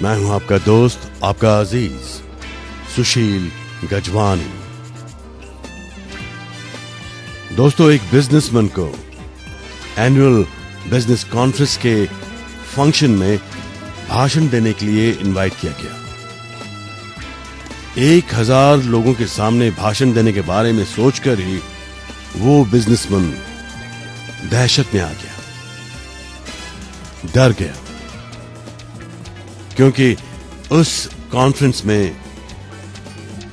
मैं हूं आपका दोस्त, आपका अजीज सुशील गजवानी। दोस्तों, एक बिजनेसमैन को एनुअल बिजनेस कॉन्फ्रेंस के फंक्शन में भाषण देने के लिए इनवाइट किया गया। 1000 लोगों के सामने भाषण देने के बारे में सोचकर ही वो बिजनेसमैन दहशत में आ गया, डर गया, क्योंकि उस कॉन्फ्रेंस में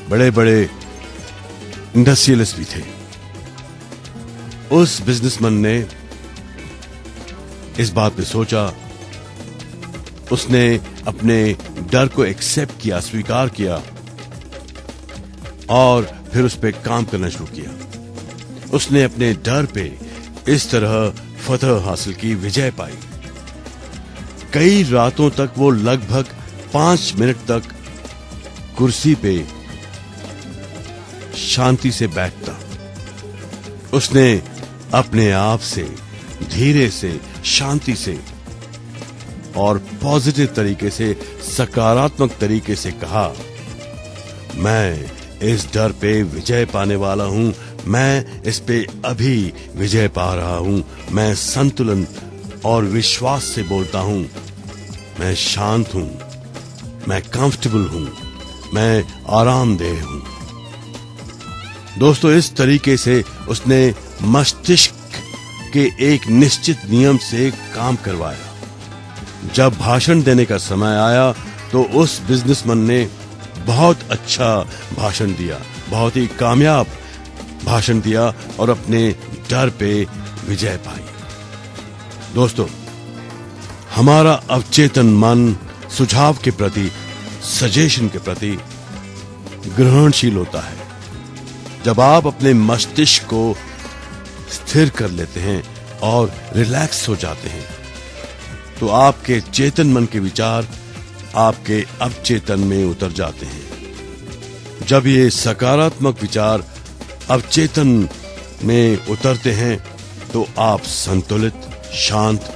बड़े बड़े इंडस्ट्रियलिस्ट भी थे। उस बिजनेसमैन ने इस बात पे सोचा, उसने अपने डर को एक्सेप्ट किया, स्वीकार किया और फिर उस पे काम करना शुरू किया। उसने अपने डर पे इस तरह फतह हासिल की, विजय पाई। कई रातों तक वो लगभग 5 मिनट तक कुर्सी पे शांति से बैठता। उसने अपने आप से धीरे से, शांति से और पॉजिटिव तरीके से, सकारात्मक तरीके से कहा, मैं इस डर पे विजय पाने वाला हूं, मैं इस पे अभी विजय पा रहा हूं, मैं संतुलन और विश्वास से बोलता हूं, मैं शांत हूं, मैं कंफर्टेबल हूं, मैं आरामदेह हूं। दोस्तों, इस तरीके से उसने मस्तिष्क के एक निश्चित नियम से काम करवाया। जब भाषण देने का समय आया तो उस बिजनेसमैन ने बहुत अच्छा भाषण दिया, बहुत ही कामयाब भाषण दिया और अपने डर पे विजय पाई। दोस्तों, हमारा अवचेतन मन सुझाव के प्रति, सजेशन के प्रति ग्रहणशील होता है। जब आप अपने मस्तिष्क को स्थिर कर लेते हैं और रिलैक्स हो जाते हैं तो आपके चेतन मन के विचार आपके अवचेतन में उतर जाते हैं। जब ये सकारात्मक विचार अवचेतन में उतरते हैं तो आप संतुलित, शांत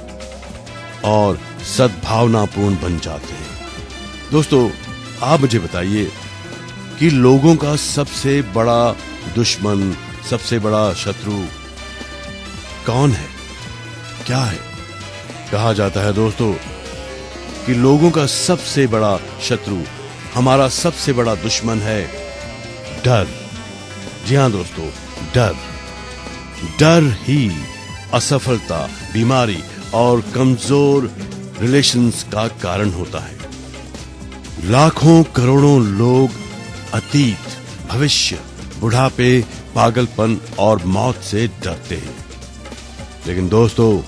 और सद्भावनापूर्ण बन जाते हैं। दोस्तों, आप मुझे बताइए कि लोगों का सबसे बड़ा दुश्मन, सबसे बड़ा शत्रु कौन है, क्या है? कहा जाता है दोस्तों कि लोगों का सबसे बड़ा शत्रु, हमारा सबसे बड़ा दुश्मन है डर। जी हां दोस्तों, डर। डर ही असफलता, बीमारी और कमजोर रिलेशंस का कारण होता है। लाखों करोड़ों लोग अतीत, भविष्य, बुढ़ापे, पागलपन और मौत से डरते हैं। लेकिन दोस्तों,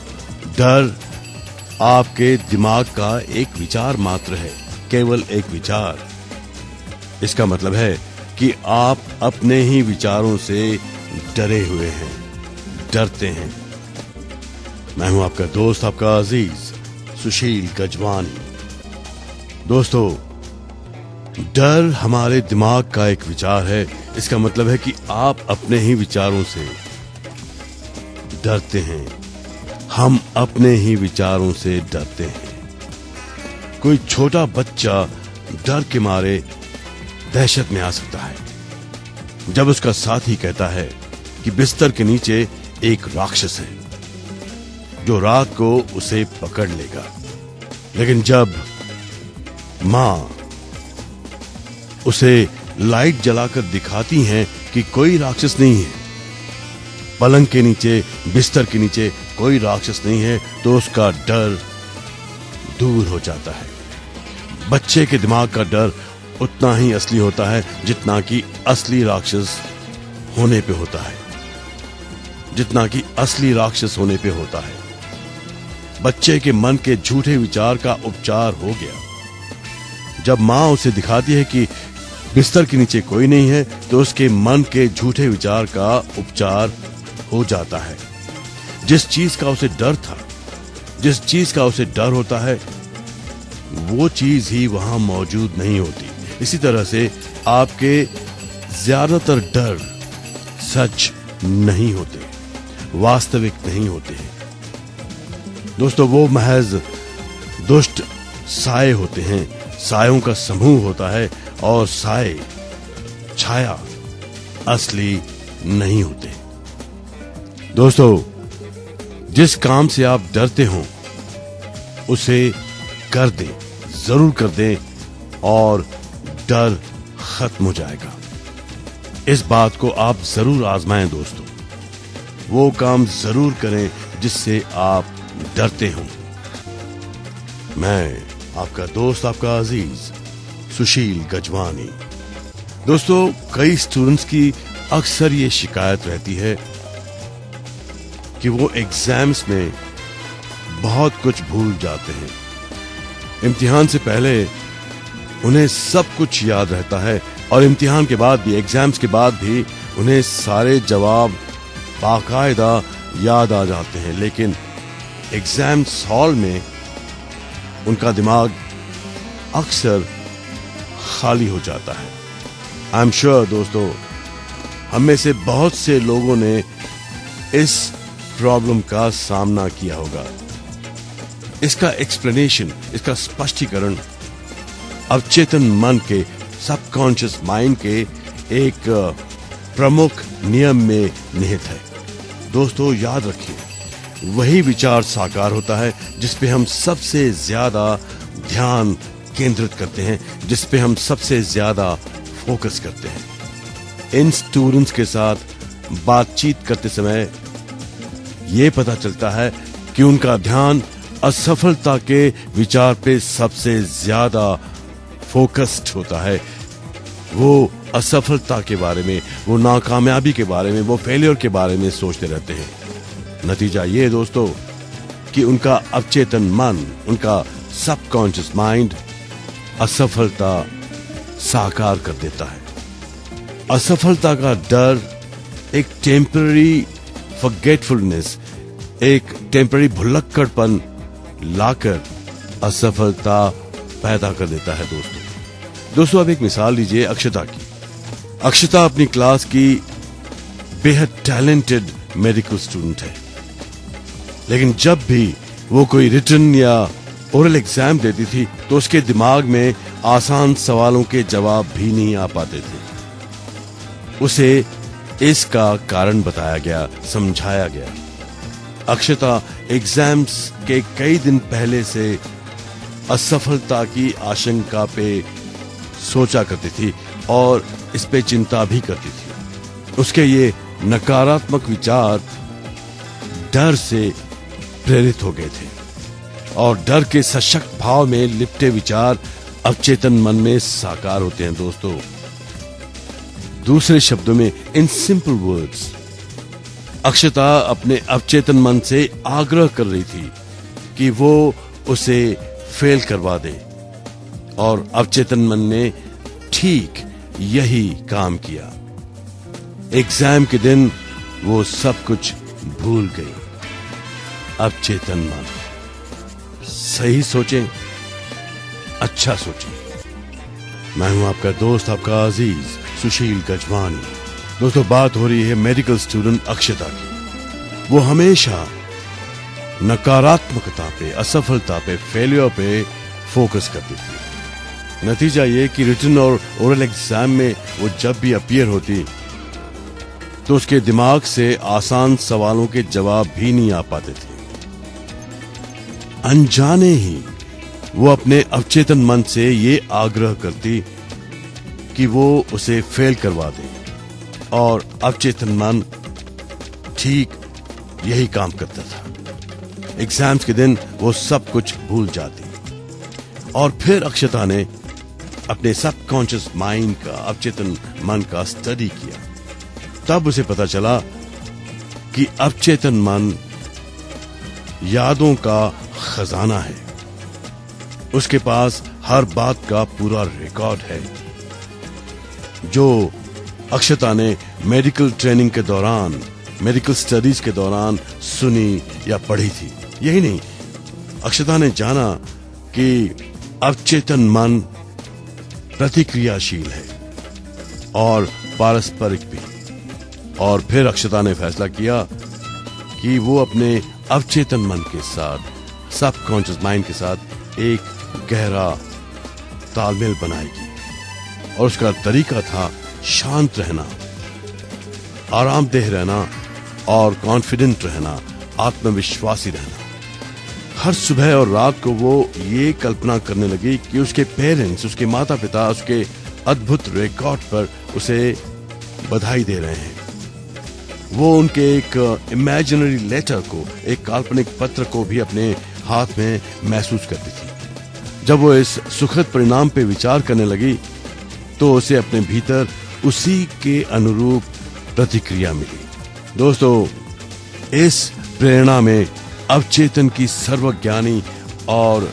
डर आपके दिमाग का एक विचार मात्र है, केवल एक विचार। इसका मतलब है कि आप अपने ही विचारों से डरे हुए हैं, डरते हैं। मैं हूं आपका दोस्त, आपका अजीज सुशील गजवानी। दोस्तों, डर हमारे दिमाग का एक विचार है। इसका मतलब है कि आप अपने ही विचारों से डरते हैं। हम अपने ही विचारों से डरते हैं। कोई छोटा बच्चा डर के मारे दहशत में आ सकता है जब उसका साथी कहता है कि बिस्तर के नीचे एक राक्षस है जो रात को उसे पकड़ लेगा। लेकिन जब मां उसे लाइट जलाकर दिखाती है कि कोई राक्षस नहीं है, पलंग के नीचे, बिस्तर के नीचे कोई राक्षस नहीं है, तो उसका डर दूर हो जाता है। बच्चे के दिमाग का डर उतना ही असली होता है जितना कि असली राक्षस होने पे होता है, जितना कि असली राक्षस होने पे होता है। बच्चे के मन के झूठे विचार का उपचार हो गया। जब मां उसे दिखाती है कि बिस्तर के नीचे कोई नहीं है तो उसके मन के झूठे विचार का उपचार हो जाता है। जिस चीज का उसे डर था, जिस चीज का उसे डर होता है, वो चीज ही वहां मौजूद नहीं होती। इसी तरह से आपके ज्यादातर डर सच नहीं होते, वास्तविक नहीं होते हैं। दोस्तों, वो महज दुष्ट साए होते हैं, सायों का समूह होता है और साए, छाया असली नहीं होते। दोस्तों, जिस काम से आप डरते हो उसे कर दें, जरूर कर दें और डर खत्म हो जाएगा। इस बात को आप जरूर आजमाएं दोस्तों। वो काम जरूर करें जिससे आप डरते हो। मैं आपका दोस्त, आपका अजीज सुशील गजवानी। दोस्तों, कई स्टूडेंट्स की अक्सर ये शिकायत रहती है कि वो एग्जाम्स में बहुत कुछ भूल जाते हैं। इम्तिहान से पहले उन्हें सब कुछ याद रहता है और इम्तिहान के बाद भी, एग्जाम्स के बाद भी उन्हें सारे जवाब बाकायदा याद आ जाते हैं, लेकिन एग्जाम्स हॉल में उनका दिमाग अक्सर खाली हो जाता है। आई एम श्योर दोस्तों, हम में से बहुत से लोगों ने इस प्रॉब्लम का सामना किया होगा। इसका एक्सप्लेनेशन, इसका स्पष्टीकरण अवचेतन मन के, सबकॉन्शियस माइंड के एक प्रमुख नियम में निहित है। दोस्तों, याद रखिए, वही विचार साकार होता है जिस पे हम सबसे ज्यादा ध्यान केंद्रित करते हैं, जिस पे हम सबसे ज्यादा फोकस करते हैं। इन स्टूडेंट्स के साथ बातचीत करते समय ये पता चलता है कि उनका ध्यान असफलता के विचार पे सबसे ज्यादा फोकस्ड होता है। वो असफलता के बारे में, वो नाकामयाबी के बारे में, वो फेलियर के बारे में सोचते रहते हैं। नतीजा ये दोस्तों कि उनका अवचेतन मन, उनका सबकॉन्शियस माइंड असफलता साकार कर देता है। असफलता का डर एक टेम्पररी फॉरगेटफुलनेस, एक टेम्पररी भुलक्कड़पन लाकर असफलता पैदा कर देता है। दोस्तों, अब एक मिसाल लीजिए अक्षता की। अक्षता अपनी क्लास की बेहद टैलेंटेड मेडिकल स्टूडेंट है, लेकिन जब भी वो कोई रिटन या ओरल एग्जाम देती थी तो उसके दिमाग में आसान सवालों के जवाब भी नहीं आ पाते थे। उसे इसका कारण बताया गया, समझाया गया। अक्षता एग्जाम्स के कई दिन पहले से असफलता की आशंका पे सोचा करती थी और इस पे चिंता भी करती थी। उसके ये नकारात्मक विचार डर से प्रेरित हो गए थे और डर के सशक्त भाव में लिपटे विचार अवचेतन मन में साकार होते हैं। दोस्तों, दूसरे शब्दों में, इन सिंपल वर्ड्स, अक्षता अपने अवचेतन मन से आग्रह कर रही थी कि वो उसे फेल करवा दे और अवचेतन मन ने ठीक यही काम किया। एग्जाम के दिन वो सब कुछ भूल गई। अवचेतन मन, सही सोचें, अच्छा सोचें। मैं हूं आपका दोस्त, आपका अजीज सुशील गजवानी। दोस्तों, बात हो रही है मेडिकल स्टूडेंट अक्षता की। वो हमेशा नकारात्मकता पे, असफलता पे, फेलियर पे फोकस करती थी। नतीजा ये कि रिटन और ओरल एग्जाम में वो जब भी अपीयर होती तो उसके दिमाग से आसान सवालों के जवाब भी नहीं आ पाते थे। अनजाने ही वो अपने अवचेतन मन से ये आग्रह करती कि वो उसे फेल करवा दे और अवचेतन मन ठीक यही काम करता था। एग्जाम्स के दिन वो सब कुछ भूल जाती और फिर अक्षता ने अपने सबकॉन्शियस माइंड का, अवचेतन मन का स्टडी किया। तब उसे पता चला कि अवचेतन मन यादों का खजाना है। उसके पास हर बात का पूरा रिकॉर्ड है जो अक्षता ने मेडिकल ट्रेनिंग के दौरान, मेडिकल स्टडीज के दौरान सुनी या पढ़ी थी। यही नहीं, अक्षता ने जाना कि अवचेतन मन प्रतिक्रियाशील है और पारस्परिक भी। और फिर अक्षता ने फैसला किया कि वो अपने अवचेतन मन के साथ, सबकॉन्शियस माइंड के साथ एक गहरा तालमेल बनाएगी। और उसका तरीका था शांत रहना, आरामदेह रहना और कॉन्फिडेंट रहना, आत्मविश्वासी रहना। हर सुबह और रात को वो ये कल्पना करने लगी कि उसके पेरेंट्स, उसके माता पिता उसके अद्भुत रिकॉर्ड पर उसे बधाई दे रहे हैं। वो उनके एक इमेजिनरी लेटर को, एक काल्पनिक पत्र को भी अपने हाथ में महसूस करती थी। जब वो इस सुखद परिणाम पे विचार करने लगी तो उसे अपने भीतर उसी के अनुरूप प्रतिक्रिया मिली। दोस्तों, इस प्रेरणा में अवचेतन की सर्वज्ञानी और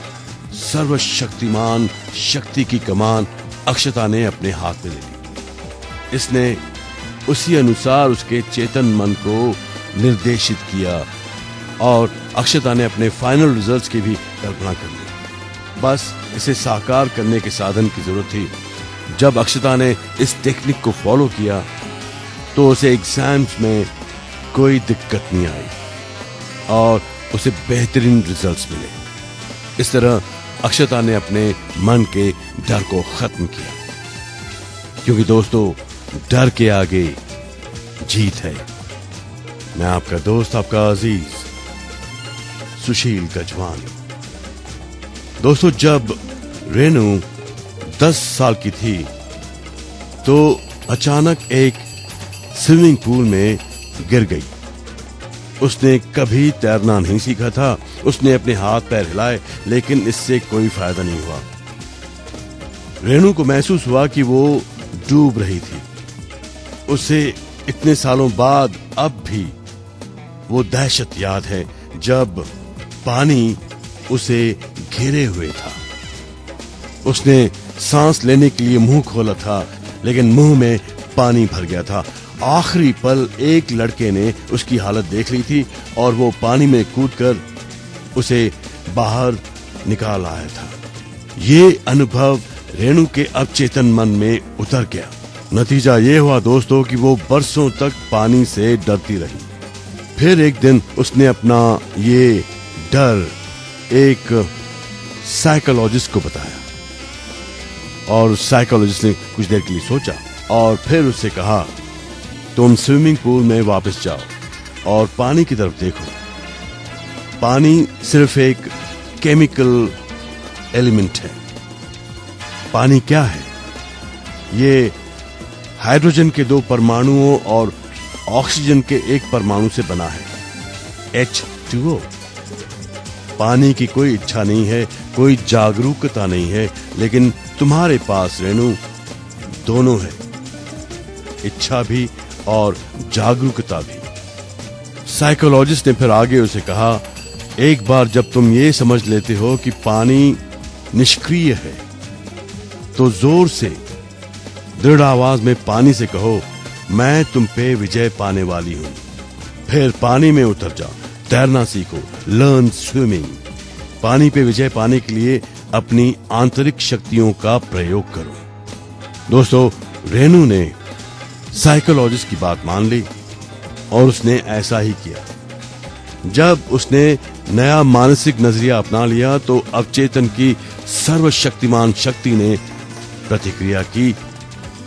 सर्वशक्तिमान शक्ति की कमान अक्षता ने अपने हाथ में ले ली। इसने उसी अनुसार उसके चेतन मन को निर्देशित किया और अक्षता ने अपने फाइनल रिजल्ट्स की भी कल्पना कर ली। बस इसे साकार करने के साधन की जरूरत थी। जब अक्षता ने इस टेक्निक को फॉलो किया तो उसे एग्जाम्स में कोई दिक्कत नहीं आई और उसे बेहतरीन रिजल्ट्स मिले। इस तरह अक्षता ने अपने मन के डर को खत्म किया, क्योंकि दोस्तों, डर के आगे जीत है। मैं आपका दोस्त, आपका अजीज सुशील गजवानी। दोस्तों, जब रेणु 10 साल की थी तो अचानक एक स्विमिंग पूल में गिर गई। उसने कभी तैरना नहीं सीखा था। उसने अपने हाथ पैर हिलाए, लेकिन इससे कोई फायदा नहीं हुआ। रेणु को महसूस हुआ कि वो डूब रही थी। उसे इतने सालों बाद अब भी वो दहशत याद है जब पानी उसे घेरे हुए था। उसने सांस लेने के लिए मुंह खोला था, लेकिन मुंह में पानी भर गया था। आखिरी पल एक लड़के ने उसकी हालत देख ली थी और वो पानी में कूदकर उसे बाहर निकाल आया था। ये अनुभव रेणु के अवचेतन मन में उतर गया। नतीजा ये हुआ दोस्तों कि वो बरसों तक पानी से डरती रही। फिर एक दिन उसने अपना ये डर एक साइकोलॉजिस्ट को बताया और साइकोलॉजिस्ट ने कुछ देर के लिए सोचा और फिर उससे कहा, तुम स्विमिंग पूल में वापस जाओ और पानी की तरफ देखो। पानी सिर्फ एक केमिकल एलिमेंट है। पानी क्या है? ये हाइड्रोजन के 2 परमाणुओं और ऑक्सीजन के 1 परमाणु से बना है, H2O। पानी की कोई इच्छा नहीं है, कोई जागरूकता नहीं है, लेकिन तुम्हारे पास रेणु दोनों है, इच्छा भी और जागरूकता भी। साइकोलॉजिस्ट ने फिर आगे उसे कहा, एक बार जब तुम ये समझ लेते हो कि पानी निष्क्रिय है तो जोर से दृढ़ आवाज में पानी से कहो, मैं तुम पे विजय पाने वाली हूं। फिर पानी में उतर जाओ, तैरना सीखो, लर्न स्विमिंग। पानी पे विजय पाने के लिए अपनी आंतरिक शक्तियों का प्रयोग करो। दोस्तों, रेणु ने साइकोलॉजिस्ट की बात मान ली और उसने ऐसा ही किया। जब उसने नया मानसिक नजरिया अपना लिया तो अवचेतन की सर्वशक्तिमान शक्ति ने प्रतिक्रिया की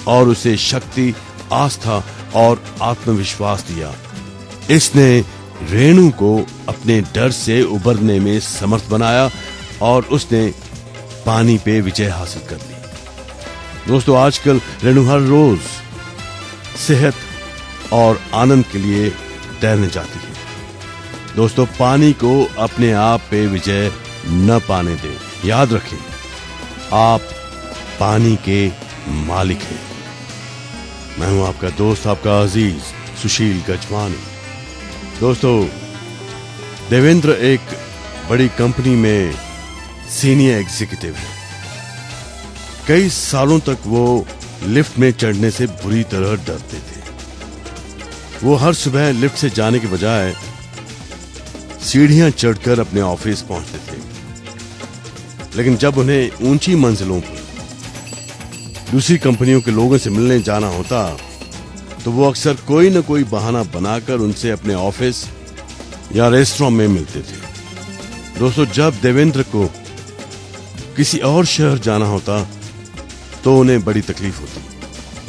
और उसे शक्ति, आस्था और आत्मविश्वास दिया। इसने रेणु को अपने डर से उबरने में समर्थ बनाया और उसने पानी पे विजय हासिल कर ली। दोस्तों, आजकल रेणु हर रोज सेहत और आनंद के लिए तैरने जाती है। दोस्तों, पानी को अपने आप पे विजय न पाने दें। याद रखें, आप पानी के मालिक हैं। मैं हूं आपका दोस्त, आपका अजीज सुशील गजवानी। दोस्तों, देवेंद्र एक बड़ी कंपनी में सीनियर एग्जीक्यूटिव है। कई सालों तक वो लिफ्ट में चढ़ने से बुरी तरह डरते थे। वो हर सुबह लिफ्ट से जाने के बजाय सीढ़ियां चढ़कर अपने ऑफिस पहुंचते थे। लेकिन जब उन्हें ऊंची मंजिलों पर दूसरी कंपनियों के लोगों से मिलने जाना होता तो वो अक्सर कोई न कोई बहाना बनाकर उनसे अपने ऑफिस या रेस्टोरेंट में मिलते थे। दोस्तों, जब देवेंद्र को किसी और शहर जाना होता तो उन्हें बड़ी तकलीफ होती।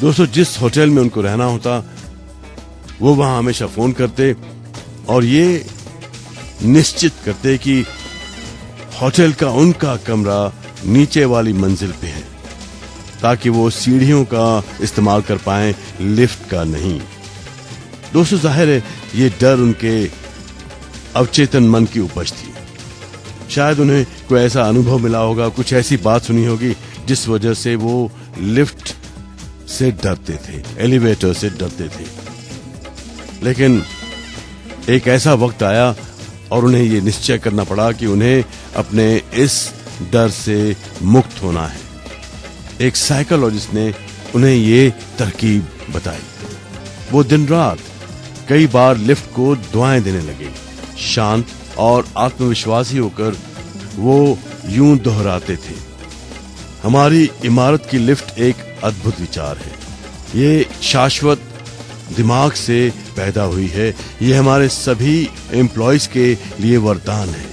दोस्तों, जिस होटल में उनको रहना होता वो वहां हमेशा फोन करते और ये निश्चित करते कि होटल का उनका कमरा नीचे वाली मंजिल पे है, ताकि वो सीढ़ियों का इस्तेमाल कर पाएं, लिफ्ट का नहीं। दोस्तों, जाहिर है ये डर उनके अवचेतन मन की उपज थी। शायद उन्हें कोई ऐसा अनुभव मिला होगा, कुछ ऐसी बात सुनी होगी जिस वजह से वो लिफ्ट से डरते थे, एलिवेटर से डरते थे। लेकिन एक ऐसा वक्त आया और उन्हें ये निश्चय करना पड़ा कि उन्हें अपने इस डर से मुक्त होना है। एक साइकोलॉजिस्ट ने उन्हें ये तरकीब बताई। वो दिन रात कई बार लिफ्ट को दुआएं देने लगे। शांत और आत्मविश्वासी होकर वो यूं दोहराते थे, हमारी इमारत की लिफ्ट एक अद्भुत विचार है, ये शाश्वत दिमाग से पैदा हुई है, ये हमारे सभी एम्प्लॉयज के लिए वरदान है,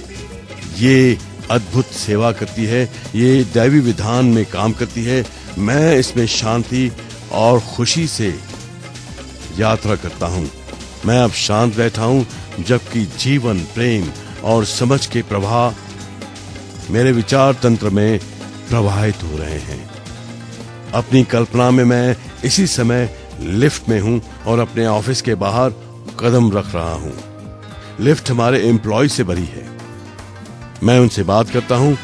ये अद्भुत सेवा करती है, ये दैवी विधान में काम करती है। मैं इसमें शांति और खुशी से यात्रा करता हूं। मैं अब शांत बैठा हूं, जबकि जीवन, प्रेम और समझ के प्रवाह मेरे विचार तंत्र में प्रवाहित हो रहे हैं। अपनी कल्पना में मैं इसी समय लिफ्ट में हूं और अपने ऑफिस के बाहर कदम रख रहा हूं। लिफ्ट हमारे एम्प्लॉय से भरी है। मैं उनसे बात करता हूं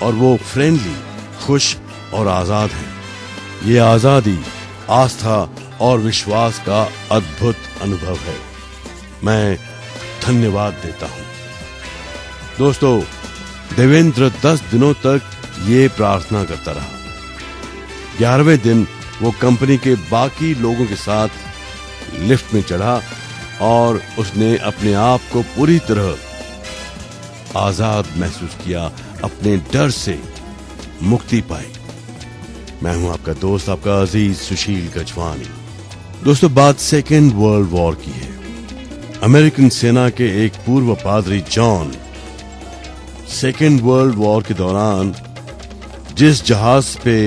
और वो फ्रेंडली, खुश और आजाद हैं। ये आजादी, आस्था और विश्वास का अद्भुत अनुभव है। मैं धन्यवाद देता हूं। दोस्तों, देवेंद्र 10 दिनों तक ये प्रार्थना करता रहा। 11वें दिन वो कंपनी के बाकी लोगों के साथ लिफ्ट में चढ़ा और उसने अपने आप को पूरी तरह आजाद महसूस किया, अपने डर से मुक्ति पाई। मैं हूं आपका दोस्त, आपका अजीज सुशील गजवानी। दोस्तों, बात सेकेंड वर्ल्ड वॉर की है। अमेरिकन सेना के एक पूर्व पादरी जॉन सेकेंड वर्ल्ड वॉर के दौरान जिस जहाज पे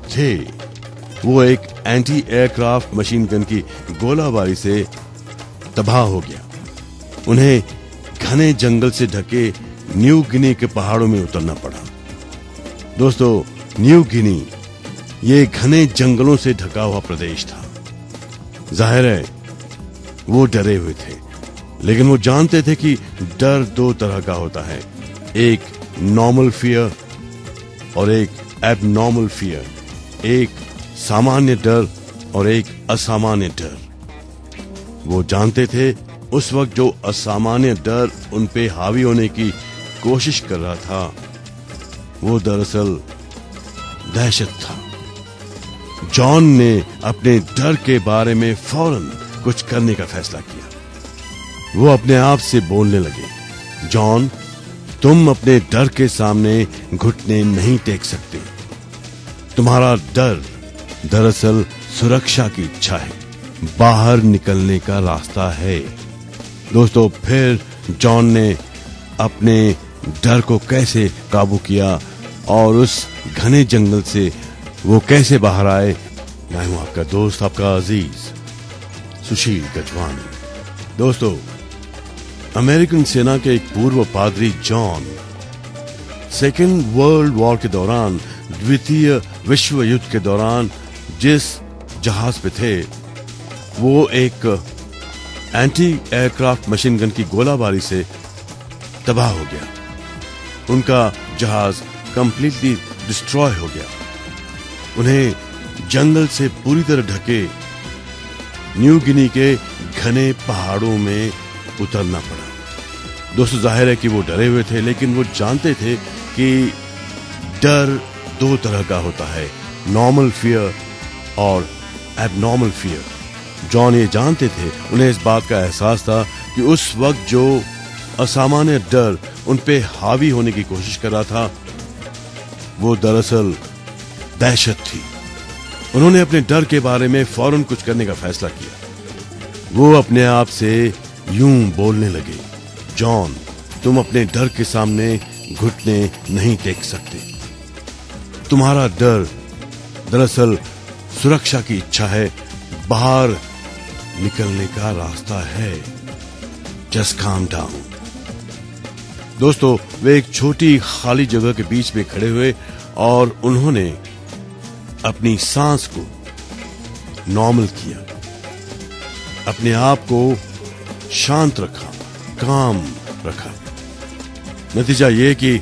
थे वो एक एंटी एयरक्राफ्ट मशीन गन की गोलाबारी से तबाह हो गया। उन्हें घने जंगल से ढके न्यू गिनी के पहाड़ों में उतरना पड़ा। दोस्तों, न्यू गिनी ये घने जंगलों से ढका हुआ प्रदेश था। जाहिर है वो डरे हुए थे, लेकिन वो जानते थे कि डर दो तरह का होता है, एक नॉर्मल फियर और एक एबनॉर्मल फियर, एक सामान्य डर और एक असामान्य डर। वो जानते थे उस वक्त जो असामान्य डर उन पे हावी होने की कोशिश कर रहा था वो दरअसल दहशत था। जॉन ने अपने डर के बारे में फौरन कुछ करने का फैसला किया। वो अपने आप से बोलने लगे, जॉन, तुम अपने डर के सामने घुटने नहीं टेक सकते। तुम्हारा डर दरअसल सुरक्षा की इच्छा है, बाहर निकलने का रास्ता है। दोस्तों, फिर जॉन ने अपने डर को कैसे काबू किया और उस घने जंगल से वो कैसे बाहर आए। मैं हूं आपका दोस्त, आपका अजीज सुशील गजवानी। दोस्तों, अमेरिकन सेना के एक पूर्व पादरी जॉन सेकेंड वर्ल्ड वॉर के दौरान, द्वितीय विश्व युद्ध के दौरान जिस जहाज पे थे वो एक एंटी एयरक्राफ्ट मशीन गन की गोलाबारी से तबाह हो गया। उनका जहाज कंप्लीटली डिस्ट्रॉय हो गया। उन्हें जंगल से पूरी तरह ढके न्यू गिनी के घने पहाड़ों में उतरना पड़ा। दोस्तों, जाहिर है कि वो डरे हुए थे, लेकिन वो जानते थे कि डर दो तरह का होता है, नॉर्मल फियर और एबनॉर्मल फियर। जॉन ये जानते थे, उन्हें इस बात का एहसास था कि उस वक्त जो असामान्य डर उन पे हावी होने की कोशिश कर रहा था वो दरअसल दहशत थी। उन्होंने अपने डर के बारे में फौरन कुछ करने का फैसला किया। वो अपने आप से यूं बोलने लगे, जॉन, तुम अपने डर के सामने घुटने नहीं टेक सकते। तुम्हारा डर दरअसल सुरक्षा की इच्छा है, बाहर निकलने का रास्ता है। Just calm down. दोस्तों, वे एक छोटी खाली जगह के बीच में खड़े हुए और उन्होंने अपनी सांस को नॉर्मल किया, अपने आप को शांत रखा, काम रखा। नतीजा ये कि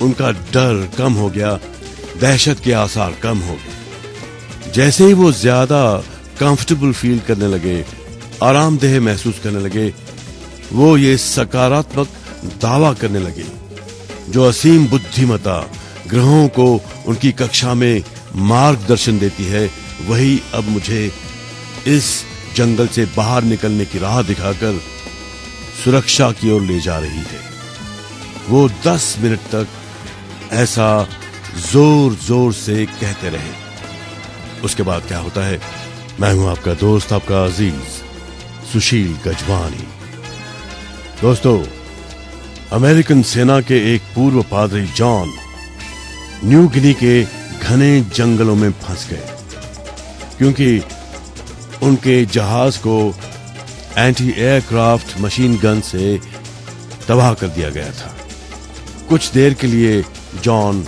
उनका डर कम हो गया, दहशत के आसार कम हो गए। जैसे ही वो ज्यादा कंफर्टेबल फील करने लगे, आरामदेह महसूस करने लगे, वो ये सकारात्मक दावा करने लगे, जो असीम बुद्धिमत्ता ग्रहों को उनकी कक्षा में मार्गदर्शन देती है, वही अब मुझे इस जंगल से बाहर निकलने की राह दिखाकर सुरक्षा की ओर ले जा रही है। वो 10 मिनट तक ऐसा जोर जोर से कहते रहे। उसके बाद क्या होता है, मैं हूं आपका दोस्त, आपका अजीज सुशील गजवानी। दोस्तों, अमेरिकन सेना के एक पूर्व पादरी जॉन न्यू गिनी के घने जंगलों में फंस गए, क्योंकि उनके जहाज को एंटी एयरक्राफ्ट मशीन गन से तबाह कर दिया गया था। कुछ देर के लिए जॉन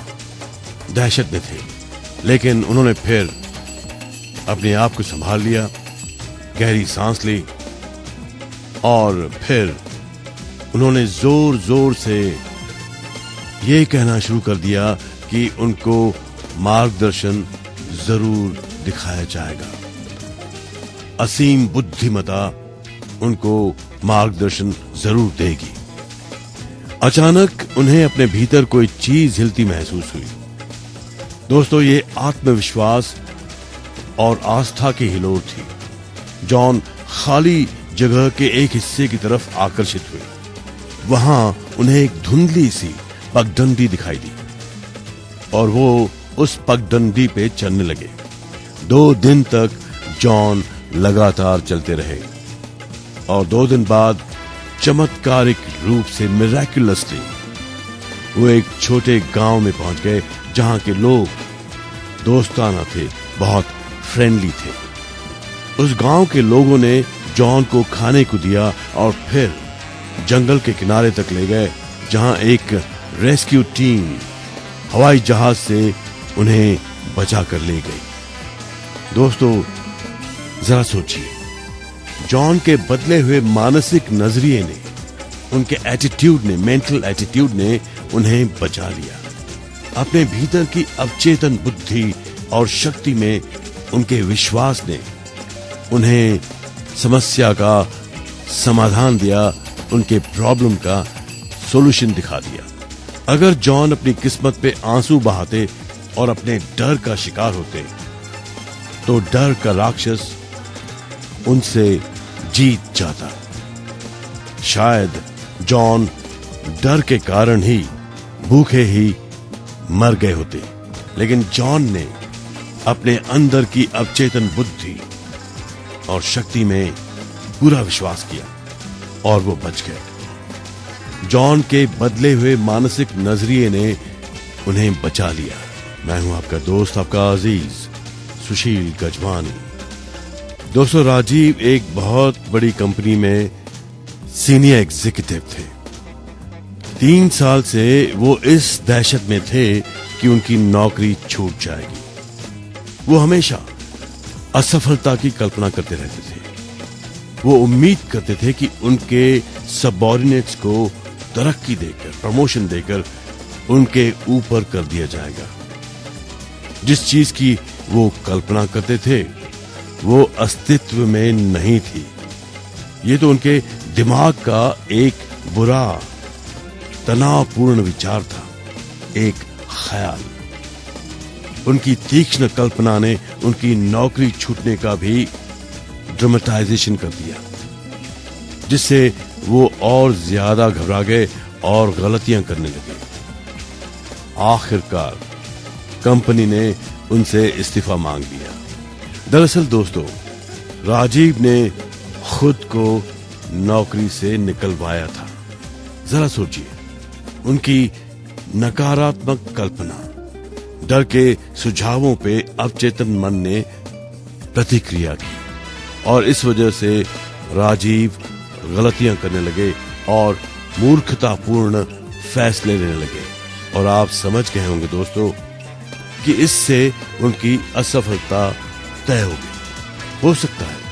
दहशत में थे, लेकिन उन्होंने फिर अपने आप को संभाल लिया, गहरी सांस ली और फिर उन्होंने जोर जोर से ये कहना शुरू कर दिया कि उनको मार्गदर्शन जरूर दिखाया जाएगा। असीम बुद्धिमत्ता उनको मार्गदर्शन जरूर देगी। अचानक उन्हें अपने भीतर कोई चीज हिलती महसूस हुई। दोस्तों, ये आत्मविश्वास और आस्था की हिलोर थी। जॉन खाली जगह के एक हिस्से की तरफ आकर्षित हुए। वहां उन्हें एक धुंधली सी पगडंडी दिखाई दी और वो उस पगडंडी पे चलने लगे। 2 दिन तक जॉन लगातार चलते रहे और 2 दिन बाद चमत्कारिक रूप से मिरेक्युलसली वो एक छोटे गांव में पहुंच गए, जहां के लोग दोस्ताना थे, बहुत फ्रेंडली थे। उस गांव के लोगों ने जॉन को खाने को दिया और फिर जंगल के किनारे तक ले गए, जहां एक रेस्क्यू टीम हवाई जहाज से उन्हें बचा कर ले गई। दोस्तों, जरा सोचिए, जॉन के बदले हुए मानसिक नजरिए ने, उनके एटीट्यूड ने, मेंटल एटीट्यूड ने उन्हें बचा लिया। अपने भीतर की अवचेतन बुद्धि और शक्ति में उनके विश्वास ने उन्हें समस्या का समाधान दिया, उनके प्रॉब्लम का सॉल्यूशन दिखा दिया। अगर जॉन अपनी किस्मत पे आंसू बहाते और अपने डर का शिकार होते, तो डर का राक्षस उनसे जीत जाता। शायद जॉन डर के कारण ही भूखे ही मर गए होते, लेकिन जॉन ने अपने अंदर की अवचेतन बुद्धि और शक्ति में पूरा विश्वास किया और वो बच गए। जॉन के बदले हुए मानसिक नजरिए ने उन्हें बचा लिया। मैं हूं आपका दोस्त, आपका अजीज सुशील गजवानी। दोस्तों, राजीव एक बहुत बड़ी कंपनी में सीनियर एग्जीक्यूटिव थे। 3 साल से वो इस दहशत में थे कि उनकी नौकरी छूट जाएगी। वो हमेशा असफलता की कल्पना करते रहते थे। वो उम्मीद करते थे कि उनके सबऑर्डिनेट्स को तरक्की देकर, प्रमोशन देकर उनके ऊपर कर दिया जाएगा। जिस चीज की वो कल्पना करते थे, वो अस्तित्व में नहीं थी। ये तो उनके दिमाग का एक बुरा, तनावपूर्ण विचार था, एक ख्याल। उनकी तीक्ष्ण कल्पना ने उनकी नौकरी छूटने का भी ड्रामेटाइजेशन कर दिया, जिससे वो और ज्यादा घबरा गए और गलतियां करने लगे। आखिरकार कंपनी ने उनसे इस्तीफा मांग लिया। दरअसल दोस्तों, राजीव ने खुद को नौकरी से निकलवाया था। जरा सोचिए, उनकी नकारात्मक कल्पना, डर के सुझावों पे अवचेतन मन ने प्रतिक्रिया की और इस वजह से राजीव गलतियां करने लगे और मूर्खतापूर्ण फैसले लेने लगे। और आप समझ गए होंगे दोस्तों कि इससे उनकी असफलता तय हो गई। हो सकता है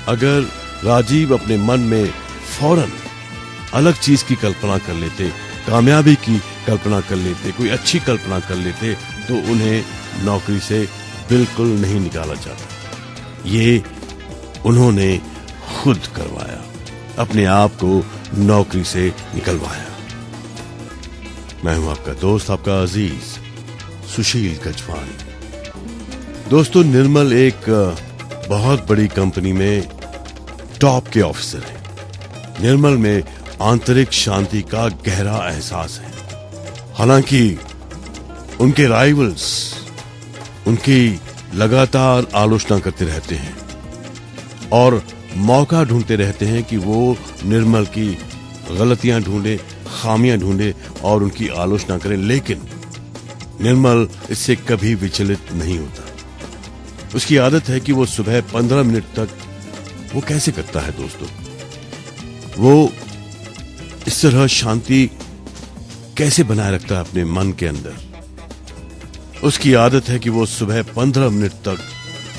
अगर राजीव अपने मन में फौरन अलग चीज की कल्पना कर लेते, कामयाबी की कल्पना कर लेते, कोई अच्छी कल्पना कर लेते, तो उन्हें नौकरी से बिल्कुल नहीं निकाला जाता। ये उन्होंने खुद करवाया, अपने आप को नौकरी से निकलवाया। मैं हूं आपका दोस्त, आपका अजीज सुशील गजवानी। दोस्तों, निर्मल एक बहुत बड़ी कंपनी में टॉप के ऑफिसर हैं। निर्मल में आंतरिक शांति का गहरा एहसास है। हालांकि उनके राइवल्स उनकी लगातार आलोचना करते रहते हैं और मौका ढूंढते रहते हैं कि वो निर्मल की गलतियां ढूंढे, खामियां ढूंढे और उनकी आलोचना करें, लेकिन निर्मल इससे कभी विचलित नहीं होता। उसकी आदत है कि वो सुबह 15 मिनट तक वो कैसे करता है दोस्तों, वो इस तरह शांति कैसे बनाए रखता है अपने मन के अंदर। उसकी आदत है कि वो सुबह 15 मिनट तक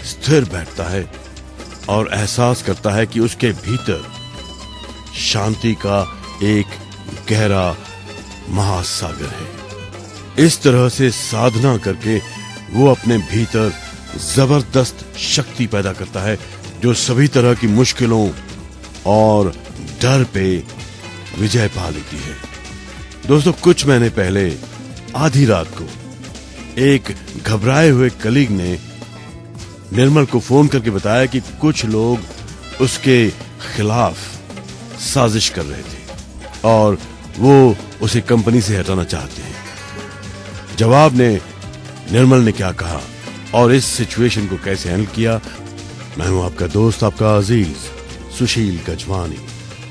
स्थिर बैठता है और एहसास करता है कि उसके भीतर शांति का एक गहरा महासागर है। इस तरह से साधना करके वो अपने भीतर जबरदस्त शक्ति पैदा करता है जो सभी तरह की मुश्किलों और डर पे विजय पा लेती है। दोस्तों, कुछ महीने पहले आधी रात को एक घबराए हुए कलीग ने निर्मल को फोन करके बताया कि कुछ लोग उसके खिलाफ साजिश कर रहे थे और वो उसे कंपनी से हटाना चाहते हैं। जवाब ने निर्मल ने क्या कहा और इस सिचुएशन को कैसे हैंडल किया, मैं हूं आपका दोस्त, आपका अजीज सुशील गजवानी।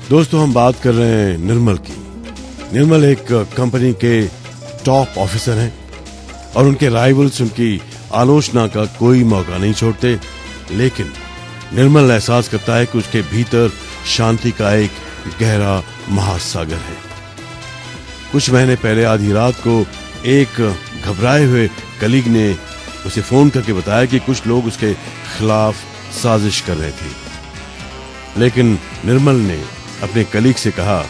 दोस्तों, हम बात कर रहे हैं निर्मल की। निर्मल एक कंपनी के टॉप ऑफिसर हैं और उनके राइवल्स उनकी आलोचना का कोई मौका नहीं छोड़ते, लेकिन निर्मल एहसास करता है कि उसके भीतर शांति का एक गहरा महासागर है। कुछ महीने पहले आधी रात को एक घबराए हुए कलीग ने उसे फोन करके बताया कि कुछ लोग उसके खिलाफ साजिश कर रहे थे, लेकिन निर्मल ने अपने कलीग से कहा,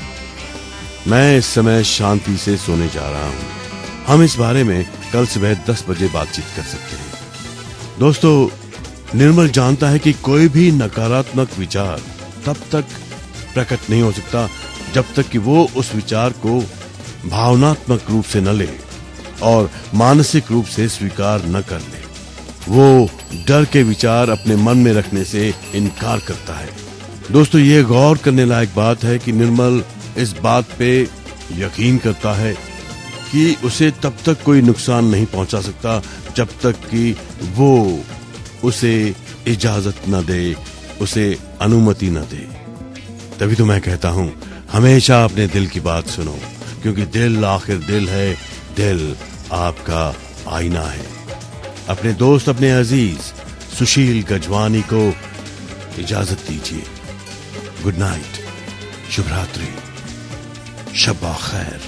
मैं इस समय शांति से सोने जा रहा हूं, हम इस बारे में कल सुबह 10 बजे बातचीत कर सकते हैं। दोस्तों, निर्मल जानता है कि कोई भी नकारात्मक विचार तब तक प्रकट नहीं हो सकता जब तक कि वो उस विचार को भावनात्मक रूप से न ले और मानसिक रूप से स्वीकार न कर ले। वो डर के विचार अपने मन में रखने से इनकार करता है। दोस्तों, ये गौर करने लायक बात है कि निर्मल इस बात पे यकीन करता है कि उसे तब तक कोई नुकसान नहीं पहुंचा सकता जब तक कि वो उसे इजाजत न दे, उसे अनुमति न दे। तभी तो मैं कहता हूं, हमेशा अपने दिल की बात सुनो, क्योंकि दिल आखिर दिल है, दिल आपका आईना है। अपने दोस्त, अपने अजीज सुशील गजवानी को इजाजत दीजिए। गुड नाइट, शुभ रात्रि, शब्बा खैर।